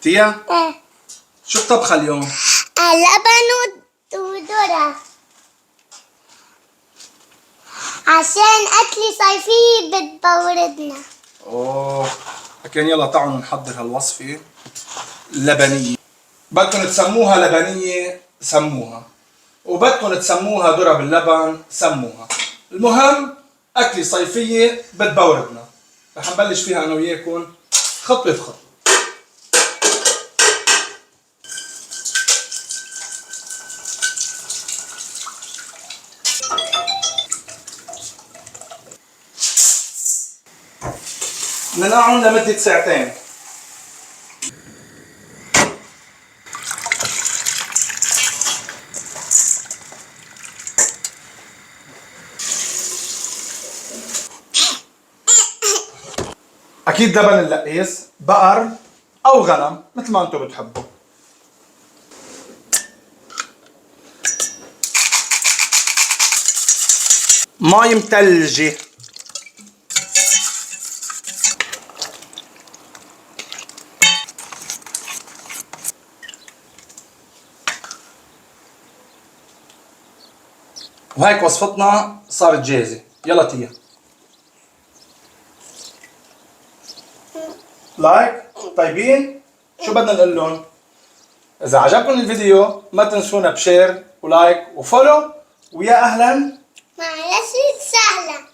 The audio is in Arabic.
تيا ايه شو الطبخة اليوم؟ لبن وذرة عشان أكل صيفي بتبوردنا. اوه لكن يلا تعالوا نحضر هالوصفة لبنية. بدكم تسموها لبنية سموها، وبدكم تسموها ذرة باللبن سموها، المهم أكلة صيفية بتبوردنا. رح نبلش فيها أنا وياكم خطوة بخطوة. ننقعهم لمدة ساعتين. أكيد لبن اللقيس، بقر أو غنم مثل ما أنتم بتحبوا. مي متلجة. وهيك وصفتنا صارت جاهزة. يلا تيا لايك. طيبين؟ شو بدنا نقول لهم؟ إذا عجبكم الفيديو ما تنسونا بشير ولايك وفولو، ويا أهلا معلش سهلة.